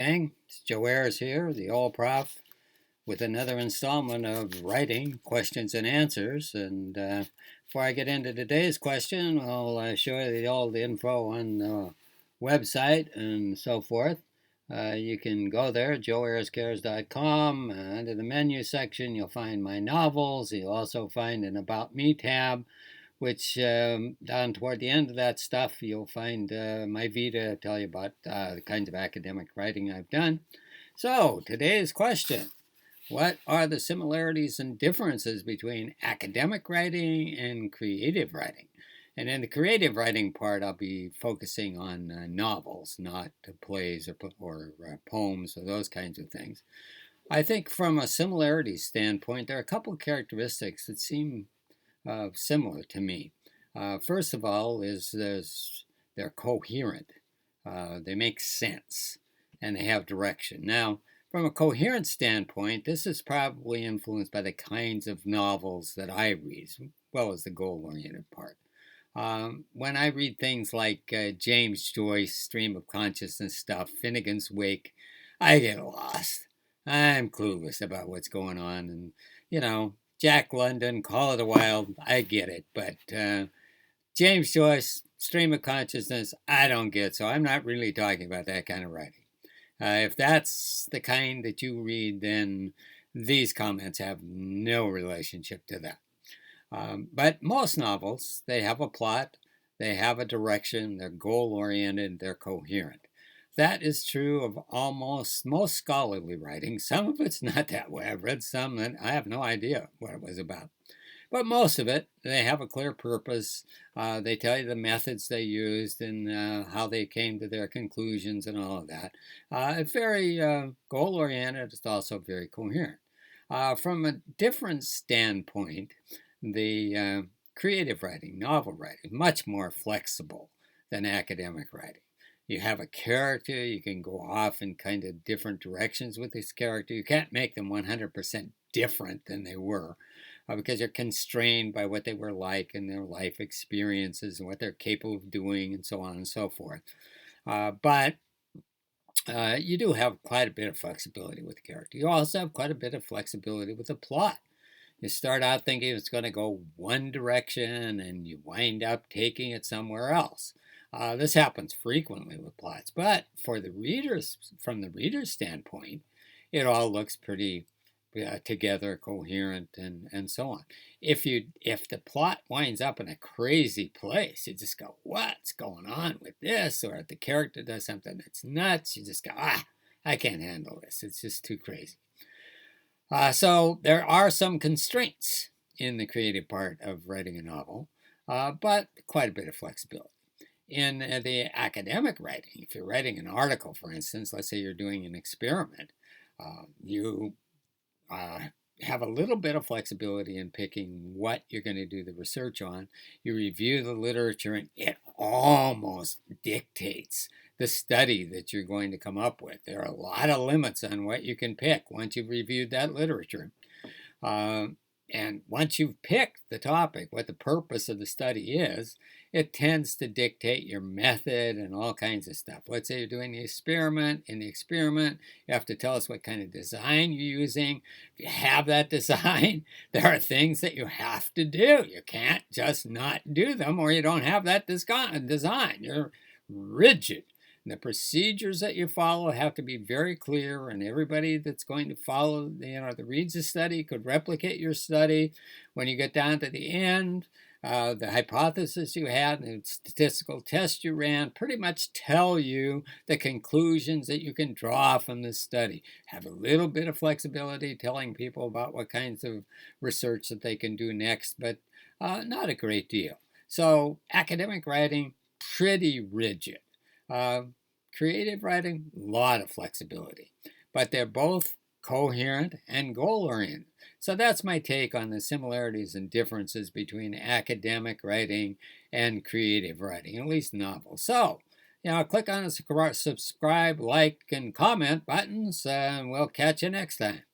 Gang, it's Joe Ayers here, the old prof, with another installment of writing questions and answers. And before I get into today's question, I'll show you all the info on the website and so forth. You can go there, joeayrescares.com. Under the menu section, you'll find my novels. You'll also find an About Me tab, which down toward the end of that stuff, you'll find my Vita, tell you about the kinds of academic writing I've done. So, today's question: what are the similarities and differences between academic writing and creative writing? And in the creative writing part, I'll be focusing on novels, not plays or poems or those kinds of things. I think from a similarity standpoint, there are a couple of characteristics that seem similar to me. First of all, they're coherent. They make sense, and they have direction. Now, from a coherent standpoint, this is probably influenced by the kinds of novels that I read, as well as the goal-oriented part. When I read things like James Joyce, Stream of Consciousness stuff, Finnegan's Wake, I get lost. I'm clueless about what's going on, and Jack London, Call of the Wild, I get it, but James Joyce, Stream of Consciousness, I don't get, so I'm not really talking about that kind of writing. If that's the kind that you read, then these comments have no relationship to that. But most novels, they have a plot, they have a direction, they're goal-oriented, they're coherent. That is true of almost most scholarly writing. Some of it's not that way. I've read some that I have no idea what it was about. But most of it, they have a clear purpose. They tell you the methods they used and how they came to their conclusions and all of that. It's very goal-oriented. It's also very coherent. From a different standpoint, the creative writing, novel writing, much more flexible than academic writing. You have a character, you can go off in kind of different directions with this character. You can't make them 100% different than they were because you're constrained by what they were like and their life experiences and what they're capable of doing and so on and so forth. But you do have quite a bit of flexibility with the character. You also have quite a bit of flexibility with the plot. You start out thinking it's going to go one direction and you wind up taking it somewhere else. This happens frequently with plots, but from the reader's standpoint, it all looks pretty together, coherent, and so on. If the plot winds up in a crazy place, you just go, "What's going on with this?" Or if the character does something that's nuts, you just go, I can't handle this. It's just too crazy." So there are some constraints in the creative part of writing a novel, but quite a bit of flexibility. In the academic writing, if you're writing an article, for instance, let's say you're doing an experiment, you have a little bit of flexibility in picking what you're going to do the research on. You review the literature, and it almost dictates the study that you're going to come up with. There are a lot of limits on what you can pick once you've reviewed that literature. And once you've picked the topic, what the purpose of the study is, it tends to dictate your method and all kinds of stuff. Let's say you're doing the experiment. In the experiment, you have to tell us what kind of design you're using. If you have that design, there are things that you have to do. You can't just not do them or you don't have that design. You're rigid. And the procedures that you follow have to be very clear, and everybody that's going to follow, that reads the study could replicate your study. When you get down to the end, the hypothesis you had and the statistical test you ran pretty much tell you the conclusions that you can draw from this study. Have a little bit of flexibility telling people about what kinds of research that they can do next, but not a great deal. So academic writing, pretty rigid. Creative writing, a lot of flexibility, but they're both coherent and goal-oriented. So that's my take on the similarities and differences between academic writing and creative writing, at least novels. So, click on the subscribe, like, and comment buttons, and we'll catch you next time.